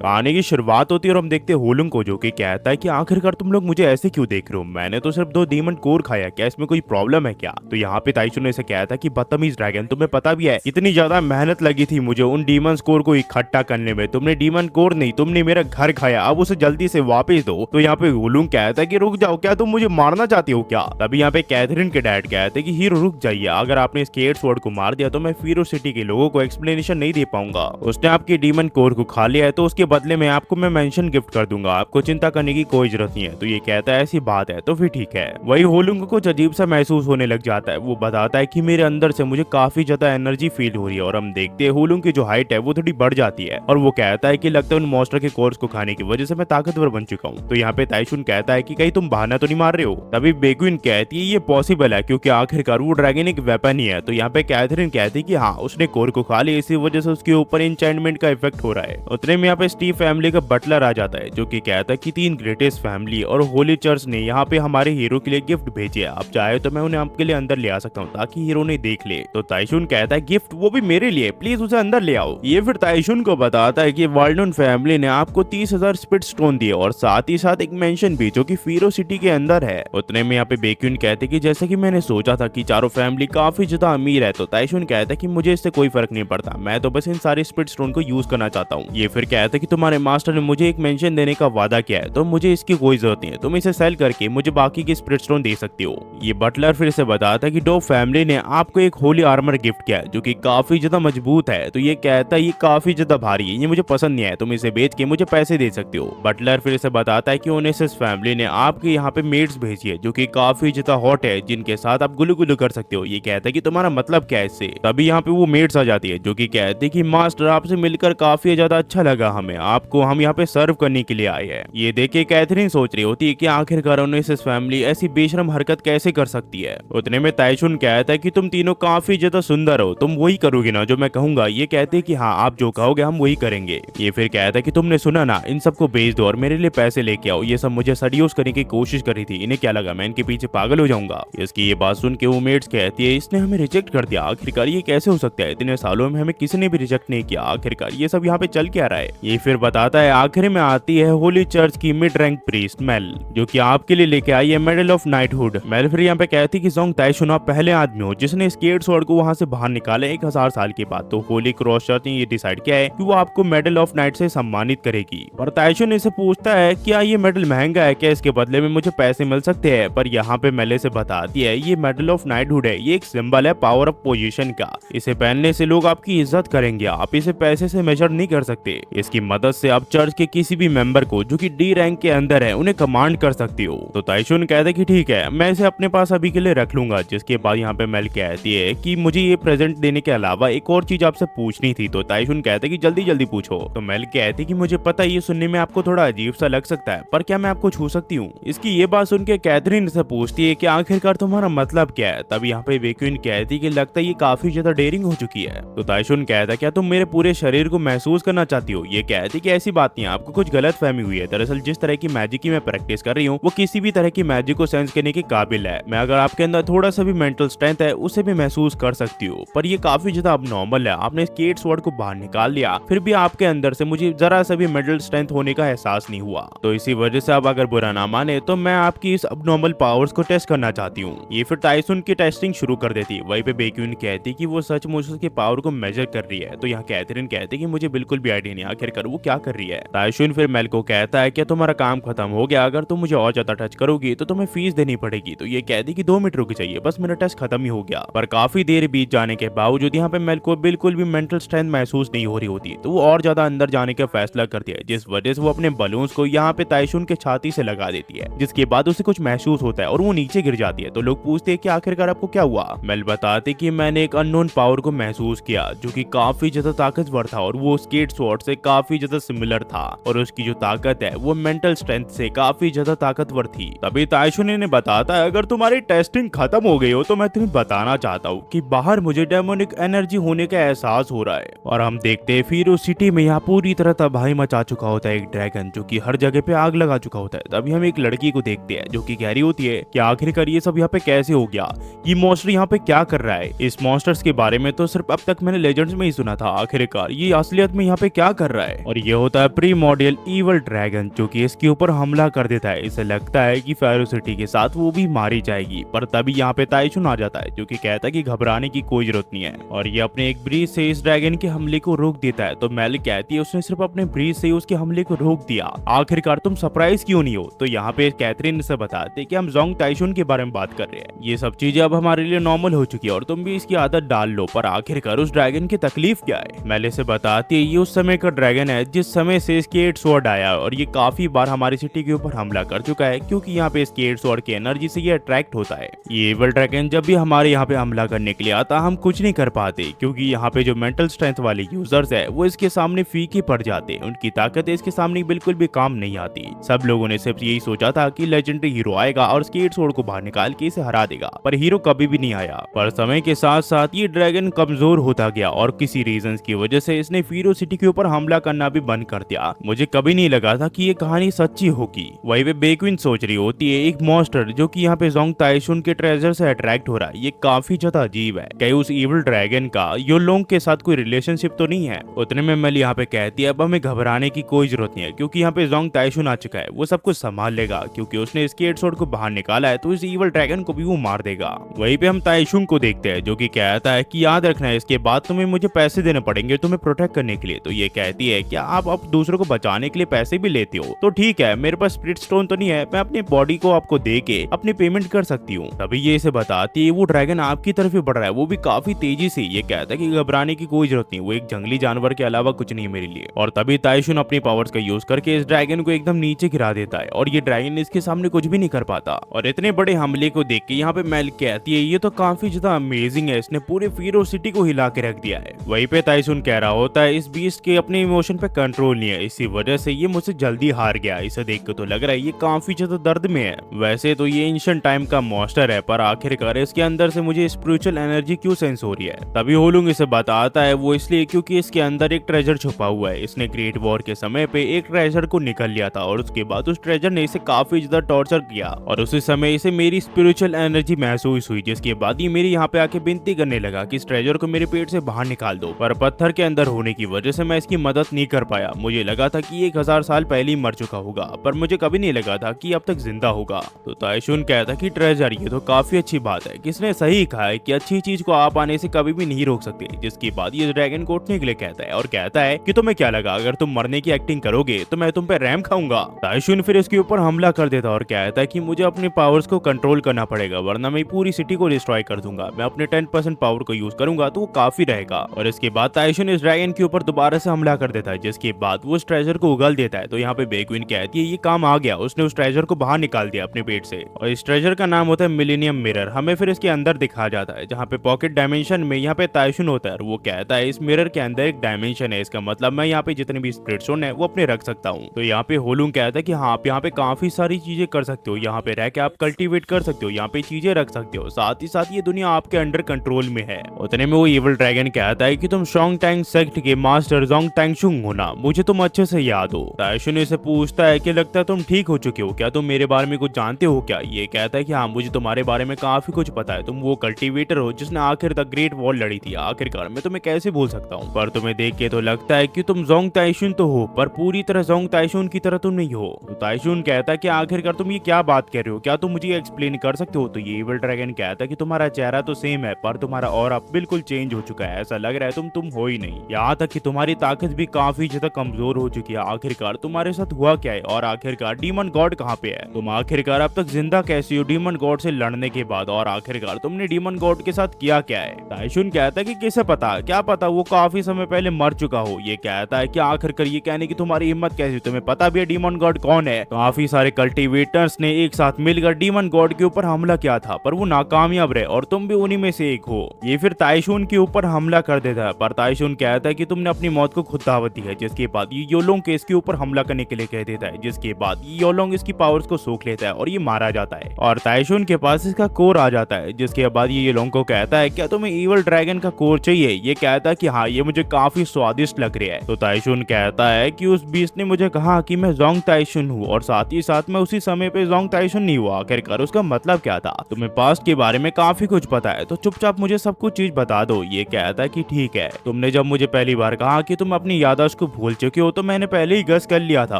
कहानी की शुरुआत होती है और हम देखते हैं होलुंग को, जो कि कहता है कि आखिरकार तुम लोग मुझे ऐसे क्यों देख रहे हो, मैंने तो सिर्फ 2 डीमन कोर खाया, क्या इसमें कोई प्रॉब्लम है क्या। तो यहाँ पे ताइशुन ने इसे कहता है कि बदतमीज ड्रैगन, तुम्हें पता भी है इतनी ज्यादा मेहनत लगी थी मुझे उन डीमन कोर को इकट्ठा करने में, तुमने डीमन कोर नहीं तुमने मेरा घर खाया, अब उसे जल्दी से वापस दो। तो यहाँ पे होलुंग कहता है कि रुक जाओ, क्या तुम मुझे मारना चाहती हो क्या। तभी यहाँ पे कैथरीन के डैड कहते हैं कि हीरो रुक जाइए, अगर आपने इस केट स्वॉर्ड को मार दिया तो मैं फीरो सिटी के लोगों को एक्सप्लेनेशन नहीं दे पाऊंगा। उसने आपकी डीमन कोर को खा लिया है तो उसके बदले में आपको मैं मेंशन गिफ्ट कर दूंगा, आपको चिंता करने की कोई जरूरत नहीं है। तो ये कहता है ऐसी बात है तो फिर ठीक है। वही होलुंग को कुछ अजीब सा महसूस होने लग जाता है, वो बताता है कि मेरे अंदर से मुझे काफी ज्यादा एनर्जी फील हो रही है और हम देखते हैं होलुंग की जो हाइट है वो थोड़ी बढ़ जाती है और वो कहता है कि लगता है उन मॉन्स्टर के कोर्स को खाने की वजह से मैं ताकतवर बन चुका हूँ। तो यहाँ पे ताइशुन कहता है कि कहीं तुम बहाना तो नहीं मार रहे हो। तभी बेगुइन कहती है ये पॉसिबल है क्योंकि आखिरकार वो ड्रैगन एक वेपन ही है। तो यहाँ पे कैथरीन कहती है कि हाँ उसने कोर को खा लिया, इसी वजह से उसके ऊपर एन्चेंटमेंट का इफेक्ट हो रहा है। उतने में यहाँ पे स्टीव फैमिली का बटलर आ जाता है जो कि कहता है कि 3 ग्रेटेस्ट फैमिली और होली चर्च ने यहाँ पे हमारे हीरो के लिए गिफ्ट भेजे है, आप चाहे तो मैं उन्हें आपके लिए अंदर ले आ सकता हूँ ताकि हीरो ने देख ले। तो ताइशुन कहता है गिफ्ट, वो भी मेरे लिए, प्लीज उसे अंदर ले आओ। ये फिर ताइशुन को बताता है कि वाल्डन फैमिली ने आपको 30,000 स्पिट स्टोन दिए और साथ ही साथ एक मेंशन भी जो कि फीरो सिटी के अंदर है। उतने में यहाँ पे बेक्यून कहते कि जैसे कि मैंने सोचा था कि चारों फैमिली काफी ज्यादा अमीर है। तो ताइशुन कहता है कि मुझे इससे कोई फर्क नहीं पड़ता, मैं तो बस इन सारे स्पिट स्टोन को यूज करना चाहता हूँ। ये फिर कहता है कि तुम्हारे मास्टर ने मुझे एक मेंशन देने का वादा किया है तो मुझे इसकी कोई जरूरत नहीं है, तुम इसे सेल करके मुझे बाकी के स्पिरिट स्टोन दे सकती हो। ये बटलर फिर से बताता है कि डो फैमिली ने आपको एक होली आर्मर गिफ्ट किया है जो कि काफी ज्यादा मजबूत है। तो ये कहता है ये काफी ज्यादा भारी है, ये मुझे पसंद नहीं है, तुम इसे बेच के मुझे पैसे दे सकते हो। बटलर फिर से बताता है कि ओनेसिस फैमिली ने आपके यहाँ पे मेड्स भेजी है जो कि काफी ज्यादा हॉट है, जिनके साथ आप गुलू गुलू कर सकते हो। ये कहता है कि तुम्हारा मतलब क्या है इससे। तभी यहाँ पे वो मेड्स आ जाती है जो कि कहती है कि मास्टर आपसे मिलकर काफी ज्यादा अच्छा लगा हमें, आपको हम यहाँ पे सर्व करने के लिए आए हैं। ये देखे कैथरीन सोच रही होती है कि आखिरकार ओनेसिस फैमिली ऐसी बेशरम हरकत कैसे कर सकती है। उतने में ताइशुन कहता है कि तुम तीनों काफी ज्यादा सुंदर हो, तुम वही करोगे ना जो मैं कहूंगा। ये कहते हैं कि हाँ आप जो कहोगे हम वही करेंगे। ये फिर कहता है कि तुमने सुना ना, इन सबको बेच दो और मेरे लिए पैसे लेके आओ, ये सब मुझे सडियोस करने की कोशिश करी थी, इन्हें क्या लगा मैं इनके पीछे पागल हो जाऊंगा। इसकी ये बात सुन के वो मेड्स कहती है इसने हमें रिजेक्ट कर दिया, आखिरकार ये कैसे हो सकता है, इतने सालों में हमें किसी ने भी रिजेक्ट नहीं किया, आखिरकार ये सब यहाँ पे चल क्या रहा है। ये फिर बताता है आखिर में आती है होली चर्च की मिड रैंक प्रीस्ट मेल जो कि आपके लिए लेके आई है मेडल ऑफ नाइटहुड। मेल फिर यहाँ पे कहती कि जोंग ताइशुन आप पहले आदमी हो जिसने स्केट स्वॉर्ड को वहां से बाहर निकाला 1000 साल के बाद। तो होली क्रॉस चर्च ने ये डिसाइड किया है कि वो आपको मेडल ऑफ नाइट से सम्मानित करेगी। और ताइशुन इसे पूछता है क्या ये मेडल महंगा है, क्या इसके बदले में मुझे पैसे मिल सकते हैं। पर यहाँ पे मेले से बताती है ये मेडल ऑफ नाइटहुड है, ये एक सिंबल है पावर ऑफ पोजीशन का, इसे पहनने से लोग आपकी इज्जत करेंगे, आप इसे पैसे से मेजर नहीं कर सकते। इसकी मदद से आप चर्च के किसी भी मेंबर को जो कि डी रैंक के अंदर है उन्हें कमांड कर सकती हो। तो ताइशुन कहता है कि ठीक है मैं इसे अपने पास अभी के लिए रख लूंगा। जिसके बाद यहाँ पे मेल कहती है कि मुझे ये प्रेजेंट देने के अलावा एक और चीज आपसे पूछनी थी। तो ताइशुन कहता है कि जल्दी जल्दी पूछो। तो मेल कहती है कि मुझे पता है ये सुनने में आपको थोड़ा अजीब सा लग सकता है पर क्या मैं आपको छू सकती हूँ। इसकी ये बात सुन के कैथरीन से पूछती है कि आखिरकार तुम्हारा मतलब क्या है। तब यहाँ पे बेक्विन कहती है कि लगता है ये काफी ज्यादा डेयरिंग हो चुकी है। तो ताइशुन कहता है क्या तुम मेरे पूरे शरीर को महसूस करना चाहती हो। ये कहती है कि ऐसी बात नहीं है, आपको कुछ गलत फहमी हुई है, दरअसल जिस तरह की मैजिक की मैं प्रैक्टिस कर रही हूँ वो किसी भी तरह की मैजिक को सेंस करने के काबिल है। मैं अगर आपके अंदर थोड़ा सा भी मेंटल स्ट्रेंथ है उसे भी महसूस कर सकती हूँ, पर ये काफी ज्यादा अबनॉर्मल है। आपने स्केट स्वॉर्ड को बाहर निकाल लिया फिर भी आपके अंदर से मुझे जरा सा भी मेंटल स्ट्रेंथ होने का एहसास नहीं हुआ। तो इसी वजह से आप अगर बुरा ना माने तो मैं आपकी इस अबनॉर्मल पावर्स को टेस्ट करना चाहती हूँ। ये फिर ताइशुन की टेस्टिंग शुरू कर देती। वहीं पे बेक्यून कहती कि वो सचमुच उसके पावर को मेजर कर रही है। तो यहाँ कैथरीन कहती कि मुझे बिल्कुल भी आइडिया नहीं आखिरकार वो क्या कर रही है। ताइशुन फिर मेल को कहता है कि तुम्हारा काम खत्म हो गया, अगर तुम मुझे और ज्यादा टच करोगी तो तुम्हें फीस देनी पड़ेगी। तो ये कहती कि 2 मिनट रुक जाइए, बस मेरा टेस्ट खत्म ही हो गया। पर काफी देर बीत जाने के बावजूद यहाँ पे मेल को बिल्कुल भी मेंटल स्ट्रेंथ महसूस नहीं हो रही होती। तो वो और ज्यादा अंदर जाने का फैसला करती है, जिस वजह से वो अपने बलून्स को यहाँ पे ताइशुन के छाती से लगा देती है, जिसके बाद उसे कुछ महसूस होता है और वो नीचे गिर जाती है। तो लोग पूछते हैं कि आखिरकार आपको क्या हुआ। मेल बताते कि मैंने एक अननोन पावर को महसूस किया जो कि काफी ज्यादा ताकतवर था और वो स्केट स्वॉर्ड से काफी ज्यादा सिमिलर था और उसकी जो ताकत है वो मेंटल स्ट्रेंथ से काफी ज्यादा ताकतवर थी। तभी ताइशुन ने बताता है अगर तुम्हारी टेस्टिंग खत्म हो गई हो तो मैं तुम्हें बताना चाहता हूँ कि बाहर मुझे डेमोनिक एनर्जी होने का एहसास हो रहा है। और हम देखते हैं फिर उस सिटी में यहाँ पूरी तरह तबाही मचा चुका होता है एक ड्रैगन जो कि हर जगह पे आग लगा चुका होता है। तभी हम एक लड़की को देखते हैं जो कि कह रही होती है कि आखिरकार ये सब यहाँ पे कैसे हो गया, ये मॉन्स्टर यहाँ पे क्या कर रहा है। इस मॉन्स्टर्स के बारे में तो सिर्फ अब तक मैंने लेजेंड्स में ही सुना था, आखिरकार ये असलियत में यहाँ पे क्या कर रहा है। और और ये होता है प्रीमोडियल ईवल ड्रैगन, जो कि इसके ऊपर हमला कर देता है। इसे लगता है कि फेरो सिटी के साथ वो भी मारी जाएगी, पर तभी यहाँ पे ताइशुन आ जाता है, जो कि कहता है कि घबराने की कोई जरूरत नहीं है, और ये अपने एक ब्रीज से इस ड्रैगन के हमले को रोक देता है। तो मेल कहती है उसने सिर्फ अपने ब्रीज से उसके हमले को रोक दिया, आखिरकार तुम सरप्राइज क्यों नहीं हो? तो यहाँ पे कैथरीन से बताते हैं कि हम जोंग ताइशुन के बारे में बात कर रहे हैं, ये सब चीजें अब हमारे लिए नॉर्मल हो चुकी है और तुम भी इसकी आदत डाल लो, पर आखिरकार उस ड्रैगन की तकलीफ क्या है? मेले से बताती है ये उस समय का ड्रैगन है जिस समय से इसके 8 स्वॉर्ड आया, और ये काफी बार हमारी सिटी के ऊपर हमला कर चुका है, क्योंकि यहाँ पे इसके 8 स्वॉर्ड की एनर्जी से ये अट्रैक्ट होता है। ये एविल ड्रैगन जब भी हमारे यहाँ पे हमला करने के लिए आता हम कुछ नहीं कर पाते, क्योंकि यहाँ पे जो मेंटल स्ट्रेंथ वाले यूजर्स है वो इसके सामने फीके पड़ जाते, उनकी ताकत इसके सामने बिल्कुल भी काम नहीं आती। सब लोगों ने सिर्फ यही सोचा था कि लेजेंडरी हीरो आएगा और इसके 8 स्वॉर्ड को बाहर निकाल के इसे हरा देगा, पर हीरो कभी भी नहीं आया। पर समय के साथ साथ ये ड्रैगन कमजोर होता गया और किसी रीजन की वजह से इसने फेरो सिटी के ऊपर हमला करना भी बंद कर दिया। मुझे कभी नहीं लगा था कि ये कहानी सच्ची होगी। वही पे बेक्विन सोच रही होती है एक मॉन्स्टर जो कि यहाँ पे जोंग ताइशुन के ट्रेजर से अट्रैक्ट हो रहा है, ये काफी ज्यादा अजीब है, कहीं उस इविल ड्रैगन का योलोंग के साथ कोई रिलेशनशिप तो नहीं है? उतने में मेल यहाँ पे कहती है अब हमें घबराने की कोई जरूरत नहीं है, क्योंकि यहाँ पे जोंग ताइशुन आ चुका है, वो सब कुछ संभाल लेगा, क्योंकि उसने इसके 8 स्वॉर्ड को बाहर निकाला है, तो इस इविल ड्रैगन को भी वो मार देगा। वहीं पे हम ताइशुन को देखते हैं जो कि कहता है कि याद रखना है इसके बाद तुम्हें मुझे पैसे देने पड़ेंगे तुम्हें प्रोटेक्ट करने के लिए। तो ये कहती है क्या आप अब दूसरों को बचाने के लिए पैसे भी लेते हो? तो ठीक है, मेरे पास स्पिरिट स्टोन तो नहीं है, मैं अपनी बॉडी को आपको दे के अपनी पेमेंट कर सकती हूँ। तभी ये इसे बताती है वो ड्रैगन आपकी तरफ ही बढ़ रहा है, वो भी काफी तेजी से। ये कहता है कि घबराने की कोई जरूरत नहीं, वो एक जंगली जानवर के अलावा कुछ नहीं मेरे लिए। और तभी ताइशुन अपनी पावर्स का यूज करके इस ड्रैगन को एकदम नीचे गिरा देता है, और ये ड्रैगन इसके सामने कुछ भी नहीं कर पाता। और इतने बड़े हमले को देख के यहाँ पे मेल कहती है ये तो काफी ज्यादा अमेजिंग है, इसने पूरे फेरो सिटी को हिला के रख दिया है। वहीं पे ताइशुन कह रहा होता है इस बीस्ट के अपने इमोशन पे कंट्रोल नहीं है, इसी वजह से ये मुझसे जल्दी हार गया। इसे देख के तो लग रहा है ये काफी ज्यादा दर्द में है। वैसे तो ये एंशिएंट टाइम का मॉन्स्टर है, पर आखिरकार इसके अंदर से मुझे स्पिरिचुअल एनर्जी क्यों सेंस हो रही है? तभी होलुंग इसे बताता है वो इसलिए क्योंकि इसके अंदर एक ट्रेजर छुपा हुआ है। इसने ग्रेट वॉर के समय पे एक ट्रेजर को निकल लिया था, और उसके बाद उस ट्रेजर ने इसे काफी ज्यादा टॉर्चर किया, और उसी समय इसे मेरी स्पिरिचुअल एनर्जी महसूस हुई, जिसके बाद ये मेरे यहाँ पे आके विनती करने लगा कि इस ट्रेजर को मेरे पेट से बाहर निकाल दो। पर पत्थर के अंदर होने की वजह से मैं इसकी मदद नहीं कर पाया। मुझे लगा था कि 1000 साल पहले ही मर चुका होगा, पर मुझे कभी नहीं लगा था कि अब तक जिंदा होगा। तो ताइशुन कहता कि ट्रेजर ये तो काफी अच्छी बात है, किसने सही कहा है कि अच्छी चीज को आप आने से कभी भी नहीं रोक सकते। जिसके बाद ये ड्रैगन को उठने के लिए कहता है और कहता है कि तुम्हें क्या लगा अगर तुम मरने की एक्टिंग करोगे तो मैं तुम पे रैम खाऊंगा। ताइशुन फिर इसके ऊपर हमला कर देता और कहता है कि मुझे अपने पावर्स को कंट्रोल करना पड़ेगा, वरना मैं पूरी सिटी को डिस्ट्रॉय कर दूंगा। मैं अपने 10% पावर को यूज करूंगा तो वो काफी रहेगा। और इसके बाद ताइशुन इस ड्रैगन के ऊपर दोबारा से हमला कर देता है, जिसके बाद वो उस ट्रेजर को उगल देता है। तो यहाँ पे बेक्विन कहती है ये काम आ गया, उसने उस ट्रेजर को बाहर निकाल दिया अपने पेट से, और इस ट्रेजर का नाम होता है मिलेनियम मिरर। हमें फिर इसके अंदर दिखा जाता है जहाँ पे पॉकेट डायमेंशन में यहाँ पे ताइशुन होता है, वो कहता है इस मिरर के अंदर एक डायमेंशन है, इसका मतलब मैं यहाँ पे जितने भी स्पिरिट स्टोन है वो अपने रख सकता हूँ। तो यहाँ पे होलुंग कहता है कि हाँ आप यहाँ पे काफी सारी चीजें कर सकते हो, यहाँ पे रह के आप कल्टीवेट कर सकते हो, यहाँ पे चीजें रख सकते हो, साथ ही साथ ये दुनिया आपके अंडर कंट्रोल में है। उतने में वो इविल ड्रैगन कहता है कि तुम शोंग टैंग सेक्ट के मास्टर जोंग ताइशुन हो ना, मुझे तुम अच्छे से याद हो। ताइशुन इसे पूछता है कि लगता है तुम ठीक हो चुके हो, क्या तुम मेरे बारे में कुछ जानते हो क्या? ये कहता है कि हाँ मुझे तुम्हारे बारे में काफी कुछ पता है, तुम वो कल्टीवेटर हो जिसने आखिर तक ग्रेट वॉर लड़ी थी, आखिरकार मैं तुम्हें कैसे भूल सकता हूँ। पर तुम्हें देख के तो लगता है कि तुम जोंग ताइशुन तो हो, पर पूरी तरह जोंग ताइशुन की तरह तुम नहीं हो। तो ताइशुन कहता है कि आखिरकार तुम ये क्या बात कर रहे हो, क्या तुम मुझे एक्सप्लेन कर सकते हो? तो ये इविल ड्रैगन कहता है कि तुम्हारा चेहरा तो सेम है, पर तुम्हारा ऑरा बिल्कुल चेंज हो चुका है, ऐसा लग रहा है तुम हो ही नहीं। यहाँ तक कि तुम्हारी ताकत भी काफी ज्यादा कमजोर हो चुकी है। आखिरकार तुम्हारे साथ हुआ क्या है, और आखिरकार डीमन गॉड कहाँ पे है? तुम आखिरकार अब तक जिंदा कैसे हो डीमन गॉड से लड़ने के बाद, और आखिरकार तुमने डीमन गॉड के साथ किया क्या है? ताइशुन कहता है कि किसे पता, क्या पता वो काफी समय पहले मर चुका हो। ये कहता है कि आखिरकार ये कहने की तुम्हारी हिम्मत कैसी, तुम्हें पता भी है डीमन गॉड कौन है? काफी सारे कल्टीवेटर्स ने एक साथ मिलकर डीमन गॉड के ऊपर हमला किया था, पर वो नाकामयाब रहे, और तुम भी उन्हीं में से एक हो। ये फिर ताइशुन के ऊपर हमला कर देता है, पर ताइशुन कहता है कि तुमने अपनी मौत को खुद दावत दी है। जिसके बाद ये योलोंग के इसके ऊपर हमला करने के लिए कह देता है, जिसके बाद ये योलोंग इसकी पावर्स को सोख लेता है और ये मारा जाता है, और ताइशुन के पास इसका कोर आ जाता है। जिसके बाद ये योलोंग को कहता है क्या तुम्हें इविल ड्रैगन का कोर चाहिए? ये कहता है कि हाँ ये मुझे काफी स्वादिष्ट लग रहा है। तो ताइशुन कहता है कि उस बीस्ट ने मुझे कहा कि मैं जोंग ताइशुन हूँ, और साथ ही साथ मैं उसी समय पे जोंग ताइशुन नहीं हुआ। आखिरकार उसका मतलब क्या था? तुम्हें पास्ट के बारे में काफी कुछ पता है, तो चुपचाप मुझे सब कुछ चीज बता दो। ये कहता है कि ठीक है, तुमने जब मुझे पहली बार कहा कि तुम अपनी याददाश्त बस को भूल चुके हो तो मैंने पहले ही गस कर लिया था,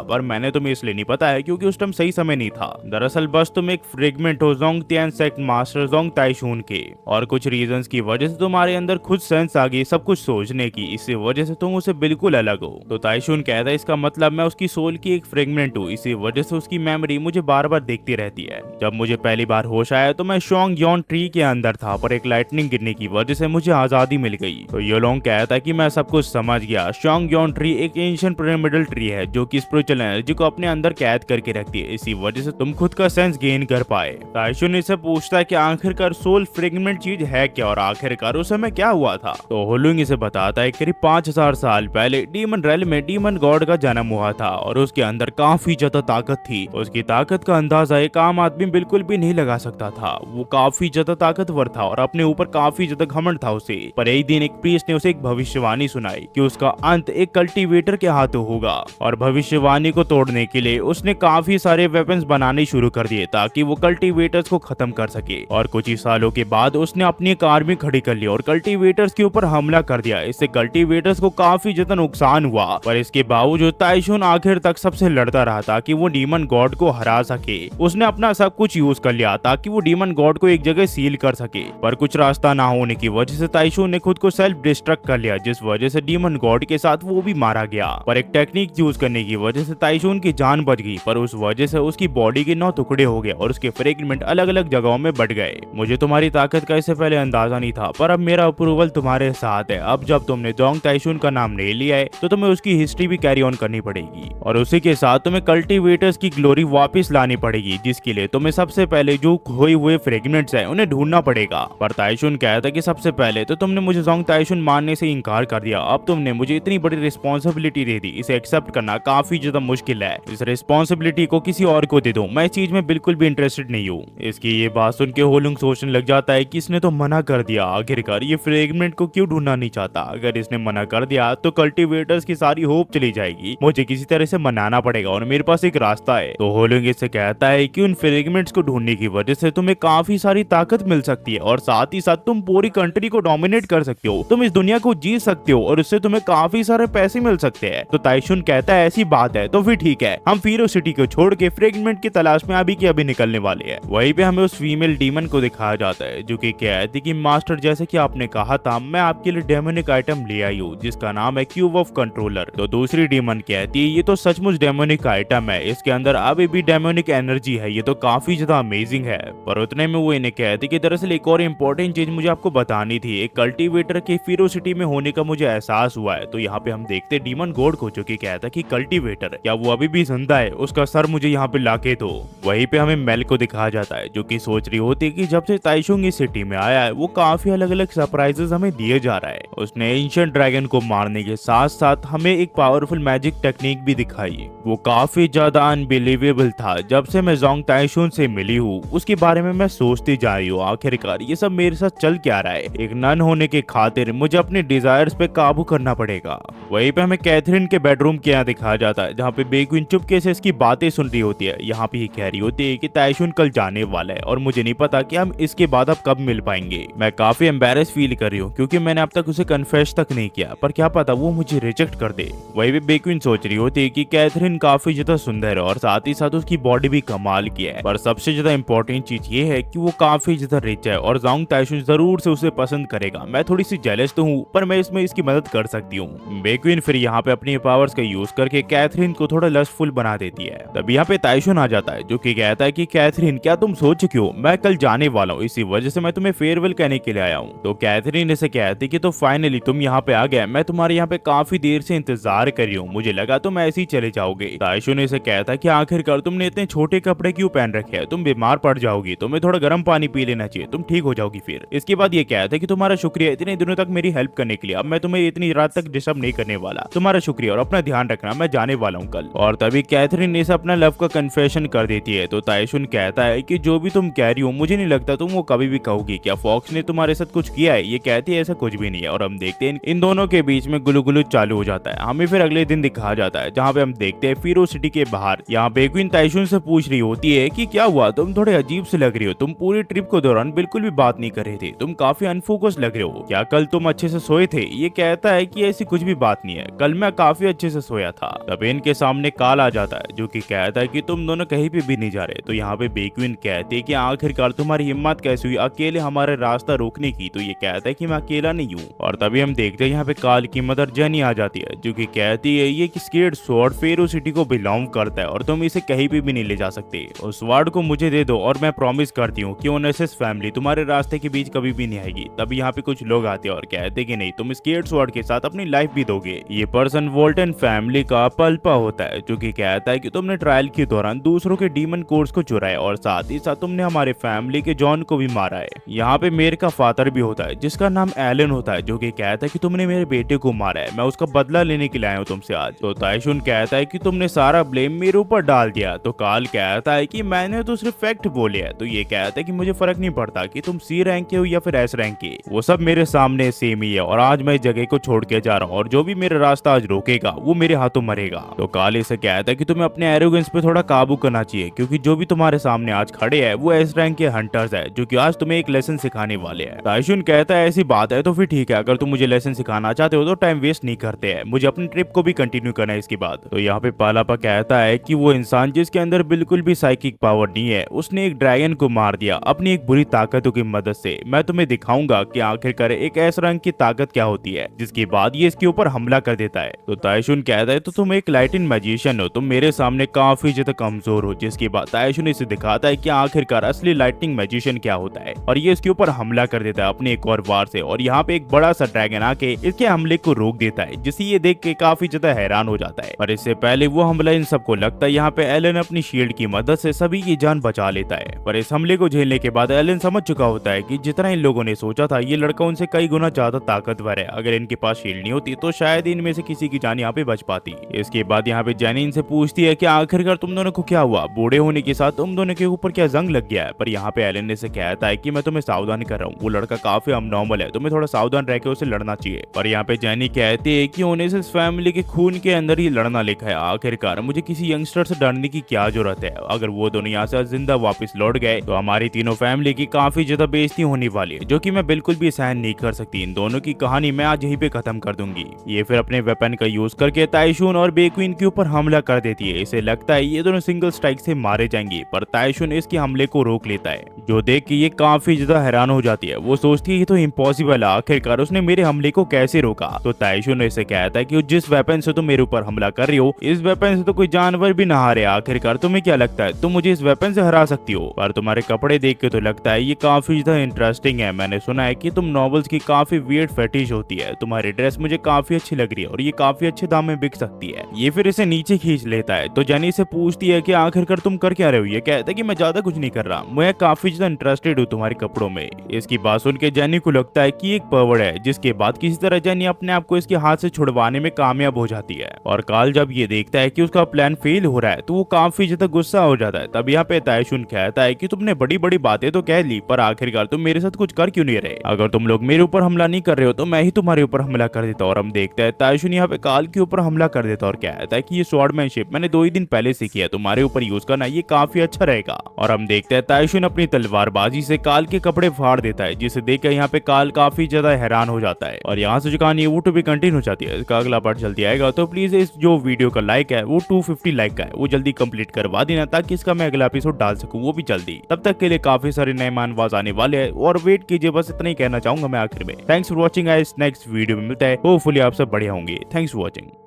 पर मैंने तुम्हें इसलिए नहीं बताया क्योंकि उस टाइम सही समय नहीं था। दरअसल बस तुम एक फ्रेगमेंट हो ज़ोंगतियान सेक्ट मास्टर ज़ोंग ताइशून के, और कुछ रीजंस की वजह से तुम्हारे अंदर खुद सेंस आ गई सब कुछ सोचने की, इसी वजह से तुम उसे बिल्कुल अलग हो। तो ताइशून कहता है इसका मतलब मैं उसकी सोल की एक फ्रेगमेंट हूँ, इसी वजह से उसकी मेमोरी मुझे बार बार देखती रहती है। जब मुझे पहली बार होश आया तो मैं शोंग यॉन ट्री के अंदर था, पर एक लाइटनिंग गिरने की वजह से मुझे आजादी मिल गई। तो योलोंग कहता है कि मैं सब कुछ समझ गया। शोंग यॉन ट्री एक एंशिएंट पिरामिडल ट्री है जो कि स्पिरिचुअल एनर्जी को अपने अंदर कैद करके रखती है, इसी वजह से तुम खुद का सेंस गेन कर पाए। ताइशून इससे पूछता है कि आखिरकार सोल फ्रेगमेंट चीज है क्या और आखिरकार उस समय क्या हुआ था। तो होलुंग इसे बताता है करीब 5000 साल पहले डीमन रेल में डीमन गॉड का जन्म हुआ था और उसके अंदर काफी ज्यादा ताकत थी। उसकी ताकत का अंदाजा एक आम आदमी बिल्कुल भी नहीं लगा सकता था। वो काफी ज्यादा ताकतवर था और अपने ऊपर काफी ज्यादा घमंड था उसे। पर एक दिन एक प्रीस्ट ने उसे एक भविष्यवाणी सुनाई कि उसका अंत एक कल्टीवेटर के हाथों होगा, और भविष्यवाणी को तोड़ने के लिए उसने काफी सारे वेपन्स बनाने शुरू कर दिए ताकि वो कल्टीवेटर्स को खत्म कर सके। और कुछ ही सालों के बाद उसने अपनी एक आर्मी खड़ी कर ली और कल्टीवेटर्स के ऊपर हमला कर दिया। इससे कल्टीवेटर्स को काफी ज्यादा नुकसान हुआ, पर इसके बावजूद ताइशून आखिर तक सबसे लड़ता रहा ताकि वो डीमन गॉड को हरा सके। उसने अपना सब कुछ यूज कर लिया ताकि वो डीमन गॉड को एक जगह सील कर सके, पर कुछ रास्ता ना होने की वजह से ताइशून ने खुद को सेल्फ डिस्ट्रक्ट कर लिया, जिस वजह से डीमन गॉड के साथ वो भी मारा गया। पर एक टेक्निक यूज करने की वजह से ताइशून की जान बच गई, पर उस वजह से उसकी बॉडी के 9 टुकड़े हो गए और उसके फ्रेगमेंट अलग अलग जगहों में बढ़ गए। मुझे तुम्हारी ताकत का इससे पहले अंदाजा नहीं था, पर अब मेरा अप्रूवल तुम्हारे साथ है। अब जब तुमने ज़ोंग ताइशून का नाम ले लिया है तो तुम्हें उसकी हिस्ट्री भी कैरी ऑन करनी पड़ेगी, और उसी के साथ तुम्हें कल्टीवेटर्स की ग्लोरी वापस लानी पड़ेगी, जिसके लिए तुम्हें सबसे पहले जो खोए हुए फ्रेगमेंट्स हैं उन्हें ढूंढना पड़ेगा। पर ताइशून कहता है कि सबसे पहले तो तुमने मुझे ज़ोंग ताइशून मानने से इनकार कर दिया, अब तुमने मुझे इतनी बड़ी रिस्पॉन्सिबिलिटी दे दी, इसे एक्सेप्ट करना काफी ज्यादा मुश्किल है। इस रिस्पॉन्सिबिलिटी को किसी और को दे दो, मैं इस चीज में बिल्कुल भी इंटरेस्टेड नहीं हूँ। इसकी ये बात सुन के होलुंग सोचने लग जाता है कि इसने तो मना कर दिया, आखिरकार ये फ्रेगमेंट को क्यों ढूंढना नहीं चाहता। अगर इसने मना कर दिया तो कल्टीवेटर्स की सारी होप चली जाएगी, मुझे किसी तरह से मनाना पड़ेगा और मेरे पास एक रास्ता है। तो होलुंग इससे कहता है कि उन फ्रेगमेंट्स को ढूंढने की वजह से तुम्हें काफी सारी ताकत मिल सकती है और साथ ही साथ तुम पूरी कंट्री को डोमिनेट कर सकते हो, तुम इस दुनिया को जीत सकते हो और उससे तुम्हें काफी सारे पैसे मिल सकते हैं। तो ताइशून कहता है ऐसी बात है तो फिर ठीक है, हम फीरो सिटी को छोड़ के फ्रेगमेंट की तलाश में अभी के अभी निकलने वाले हैं। वहीं पे हमें उस फीमेल डीमन को दिखाया जाता है जो कि कहती कि मास्टर जैसे कि आपने कहा था मैं आपके लिए डेमोनिक आइटम ले आई हूँ जिसका नाम है क्यूब ऑफ कंट्रोलर। तो दूसरी डीमन कहती है ये तो सचमुच डेमोनिक आइटम है, इसके अंदर अभी भी डेमोनिक एनर्जी है, ये तो काफी ज्यादा अमेजिंग है। पर उतने में वो इन्हें कहती कि दरअसल एक और इम्पोर्टेंट चीज मुझे आपको बतानी थी, एक कल्टीवेटर के फीरो सिटी में होने का मुझे एहसास हुआ है। तो यहाँ पे हम देखते डीमन गॉड को जो कि कहता कि कल्टीवेटर क्या वो अभी भी जिंदा है, उसका सर मुझे यहाँ पे लाके दो। वहीं पे हमें मेल को दिखाया जाता है जो कि सोच रही होती है कि जब से ताइशूंग इस सिटी में आया है वो काफी अलग अलग सरप्राइजेस हमें दिए जा रहा है। उसने एंशिएंट ड्रैगन को मारने के साथ साथ हमें एक पावरफुल मैजिक टेक्निक भी दिखाई, वो काफी ज्यादा अनबिलीवेबल था। जब से मैं ज़ोंग ताइशून से मिली हूँ उसके बारे में मैं सोचती जा रही हूँ आखिरकार ये सब मेरे साथ चल क्या रहा है। एक नन होने के खातिर मुझे अपने डिजायर्स पे काबू करना पड़ेगा। वहीं पे हमें कैथरीन के बेडरूम के यहाँ दिखाया जाता है जहाँ पे बेक्विन चुपके से इसकी बातें सुन रही होती है। यहाँ पे ही कह रही होती है कि ताइशून कल जाने वाला है और मुझे नहीं पता कि हम इसके बाद अब कब मिल पाएंगे। मैं काफी एम्बेरस फील कर रही हूँ क्योंकि मैंने अब तक उसे कन्फेस तक नहीं किया, पर क्या पता वो मुझे रिजेक्ट कर दे। वही भी बेक्विन सोच रही होती है कि कैथरीन काफी ज्यादा सुंदर है और साथ ही साथ उसकी बॉडी भी कमाल की है, पर सबसे ज्यादा इंपॉर्टेंट चीज ये है कि वो काफी ज्यादा रिच है और ज़ोंग ताइशून जरूर से उसे पसंद करेगा। मैं थोड़ी सी जेलस तो हूँ पर मैं इसमें इसकी मदद कर सकती हूँ। बेक्विन फिर यहाँ पे अपनी पावर्स का यूज करके कैथरीन को थोड़ा लस्टफुल बना देती है। तब यहाँ पे ताइशून आ जाता है जो कि कहता है कि कैथरीन क्या तुम सोच चुकी हो, मैं कल जाने वाला हूँ, इसी वजह से मैं तुम्हें फेयरवेल कहने के लिए आया हूँ। तो कैथरीन इसे कहती कि तो फाइनली तुम यहाँ पे आ गए, मैं तुम्हारे यहाँ पे काफी देर से इंतजार कर रही हूँ, मुझे लगा तुम ऐसे ही चले जाओगे। ताइशून इसे कहता है कि आखिरकार तुमने इतने छोटे कपड़े क्यों पहन रखे हैं, तुम बीमार पड़ जाओगी, तुम्हें थोड़ा गर्म पानी पी लेना चाहिए, तुम ठीक हो जाओगी। फिर इसके बाद ये कहता है कि तुम्हारा शुक्रिया इतने दिनों तक मेरी हेल्प करने के लिए, अब मैं तुम्हें इतनी रात तक डिस्टर्ब नहीं करने वाला, तुम्हारा शुक्रिया और अपना ध्यान रखना, मैं जाने वाला हूँ कल। और तभी कैथरीन इसे अपना लव का कन्फेशन कर देती है। तो ताइशून कहता है कि जो भी तुम कह रही हो मुझे नहीं लगता तुम वो कभी भी कहोगी, क्या फॉक्स ने तुम्हारे साथ कुछ किया है। ये कहती है ऐसा कुछ भी नहीं है और हम देखते हैं इन दोनों के बीच में गुलुगुलु चालू हो जाता है। हमें फिर अगले दिन दिखाया जाता है जहाँ पे हम देखते हैं फीरो सिटी के बाहर, यहाँ बेक्विन ताइशून से पूछ रही होती है कि क्या हुआ, तुम थोड़े अजीब से लग रही हो, तुम पूरी ट्रिप के दौरान बिल्कुल भी बात नहीं कर रहे थे, तुम काफी अनफोकस लग रहे हो, क्या कल तुम अच्छे से सोए थे। ये कहता है कि ऐसी कुछ भी बात नहीं है, है, कल मैं काफी अच्छे से सोया था। तभी इनके सामने काल आ जाता है जो कि कहता है कि तुम दोनों कहीं पे भी नहीं जा रहे। तो यहाँ पे बेक्विन कहती है कि आखिरकार तुम्हारी हिम्मत कैसे हुई अकेले हमारे रास्ता रोकने की। तो ये कहता है कि मैं अकेला नहीं हूँ। और तभी हम देखते हैं यहाँ पे काल की मदर जेनी आ जाती है जो कि कहती है ये स्केट स्वॉर्ड फेरो सिटी को बिलोंग करता है और तुम इसे कहीं पे भी नहीं ले जा सकते। उस स्वॉर्ड को मुझे दे दो और मैं प्रॉमिस करती हूँ कि ओनेसिस फैमिली तुम्हारे रास्ते के बीच कभी भी नहीं आएगी। तभी यहाँ पे कुछ लोग आते हैं और कहते कि नहीं, तुम स्केट स्वॉर्ड के साथ अपनी लाइफ भी दोगे। ये पर्सन वोल्टन फैमिली का पल्पा होता है जो कि कहता है कि तुमने ट्रायल के दौरान दूसरों के डीमन कोर्स को चुराया और साथ ही साथ तुमने हमारे फैमिली के जॉन को भी मारा है। यहाँ पे मेरे का फादर भी होता है जिसका नाम एलन होता है जो कि कहता है कि तुमने मेरे बेटे को मारा है, मैं उसका बदला लेने के लिए आया हूँ तुमसे आज। तो ताइशुन कहता है कि तुमने सारा ब्लेम मेरे ऊपर डाल दिया। तो काल कहता है कि मैंने तो सिर्फ फैक्ट बोले है। तो ये कहता है कि मुझे फर्क नहीं पड़ता कि तुम सी रैंक के हो या फिर एस रैंक के, वो सब मेरे सामने सेम ही है और आज मैं इस जगह को छोड़ के जा रहा हूँ और जो भी मेरा रास्ता आज रोकेगा वो मेरे हाथों मरेगा। तो काल इसे कहता है कि तुम्हें अपने एरोगेंस पे थोड़ा काबू करना चाहिए क्योंकि जो भी तुम्हारे सामने आज खड़े हैं वो एस रैंक के हंटर्स है जो कि आज तुम्हें एक लेसन सिखाने वाले हैं। ताइशुन कहता है ऐसी बात है तो फिर ठीक है, अगर तुम मुझे लेसन सिखाना चाहते हो तो टाइम वेस्ट नहीं करते हैं, मुझे अपनी ट्रिप को भी कंटिन्यू करना है इसके बाद। तो यहाँ पे पालापा कहता है कि वो इंसान जिसके अंदर बिल्कुल भी साइकिक पावर नहीं है उसने एक ड्रैगन को मार दिया अपनी एक बुरी ताकतों की मदद से। मैं तुम्हें दिखाऊंगा कि आखिरकार एक ऐसा रंग की ताकत क्या होती है। जिसके बाद ये इसके ऊपर हमला कर देता है। तो ताइशुन कहता है तो तुम एक लाइटिंग मैजिशियन हो, तुम मेरे सामने काफी ज्यादा कमजोर हो। जिसके बाद ताइशुन इसे दिखाता है कि आखिरकार असली लाइटिंग मैजिशियन क्या होता है और ये इसके ऊपर हमला कर देता है अपने एक और वार से। और यहाँ पे एक बड़ा सा ड्रैगन आके इसके हमले को रोक देता है जिसे ये देख के काफी ज्यादा हैरान हो जाता है। पर इससे पहले वो हमला इन सबको लगता है यहाँ पे एलन अपनी शील्ड की मदद से सभी की जान बचा लेता है। पर इस हमले को झेलने के बाद एलन समझ चुका होता है कि जितना इन लोगों ने सोचा था ये लड़का उनसे कई गुना ज्यादा ताकतवर है। अगर इनके पास शील्ड नहीं होती तो शायद इनमें से किसी की जान यहाँ पे बच पाती। इसके बाद यहाँ पे जेनी इनसे पूछती है कि आखिरकार तुम दोनों को क्या हुआ, बूढ़े होने के साथ तुम दोनों के ऊपर क्या जंग लग गया है। पर यहाँ पे एलन ने से कहता है कि मैं तुम्हें सावधान कर रहा हूँ, वो लड़का काफी अबनॉर्मल है, तुम्हें थोड़ा सावधान रह के उसे लड़ना चाहिए। पर यहाँ पे जेनी कहती है कि ओनेसिस फैमिली के खून के अंदर ही लड़ना लिखा है, आखिरकार मुझे किसी यंगस्टर से डरने की क्या जरूरत है। अगर वो दोनों यहाँ से जिंदा वापस लौट गए तो हमारी तीनों फैमिली की काफी ज्यादा बेइज्जती होने वाली है जो कि मैं बिल्कुल भी सहन नहीं कर सकती। इन दोनों की कहानी मैं आज यहीं पे खत्म कर दूंगी। ये फिर अपने वेपन का यूज करके ताइशुन और बेक्विन के ऊपर हमला कर देती है। इसे लगता है ये दोनों सिंगल स्ट्राइक से मारे जाएंगे पर ताइशुन इसके हमले को रोक लेता है जो देख के ये काफी ज्यादा हैरान हो जाती है। वो सोचती है ये तो इम्पॉसिबल है, आखिरकार उसने मेरे हमले को कैसे रोका। तो ताइशुन इसे कहता है कि जिस वेपन से तुम मेरे ऊपर हमला कर रही हो इस वेपन से तो कोई जानवर भी ना हारे, आखिरकार तुम्हें क्या लगता है तुम मुझे इस वेपन से हरा सकती हो। पर तुम्हारे कपड़े देख के तो लगता है ये काफी ज्यादा इंटरेस्टिंग है। मैंने सुना है कि तुम नॉवेल्स की काफी वियर्ड फेटिश होती है, तुम्हारी ड्रेस मुझे काफी अच्छी लग रही है और ये काफी अच्छे दाम में बिक सकती है। ये फिर इसे नीचे खींच लेता है। तो जेनी से पूछती है कि आखिरकार तुम कर क्या रहे हो। ये कहता है कि मैं ज्यादा कुछ नहीं कर रहा, मैं काफी ज्यादा इंटरेस्टेड हूँ तुम्हारे कपड़ों में। इसकी बात सुन के जेनी को लगता है कि एक पर्वत है। जिसके बाद किसी तरह जेनी अपने आप को इसके हाथ से छुड़वाने में कामयाब हो जाती है। और काल जब ये देखता है कि उसका प्लान फेल हो रहा है तो वो काफी ज्यादा गुस्सा हो जाता है। तब यहाँ पे ताइशुन कहता है कि तुमने बड़ी बड़ी बातें तो कह ली पर आखिरकार तुम मेरे साथ कुछ कर क्यों नहीं रहे। अगर तुम लोग मेरे ऊपर हमला नहीं कर रहे हो तो मैं ही तुम्हारे ऊपर हमला कर देता। और हम देखते हैं ताइशुन यहाँ पे काल के ऊपर हमला कर देता और कहता है कि ये स्वॉर्डमैनशिप मैंने 2 ही दिन पहले सीखी है, तुम्हारे ऊपर यूज करना ये काफी अच्छा रहेगा। और हम देखते हैं ताइशुन अपनी तलवारबाजी से काल के कपड़े फाड़ देता है जिसे देखकर यहाँ पे काल काफी ज्यादा हैरान हो जाता है। और यहाँ से जो कहानी है वो टू बी कंटिन्यू हो जाती है। इसका अगला पार्ट जल्दी आएगा तो प्लीज इस जो वीडियो का लाइक है वो 250 लाइक का है वो जल्दी कंप्लीट करवा देना ताकि इसका मैं अगला एपिसोड डाल सकूं वो भी जल्दी। तब तक के लिए काफी सारे नए मेहमान आने वाले हैं और वेट कीजिए, बस इतना ही कहना चाहूंगा मैं आखिर में। Thanks for watching guys, next video में मिलता है, होपफुली आप सब बढ़िया होंगे। Thanks for watching.